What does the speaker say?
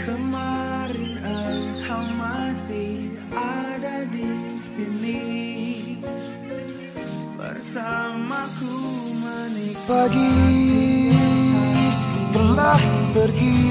Kemarin engkau masih ada di sini bersamaku menikmati. Pagi telah pergi,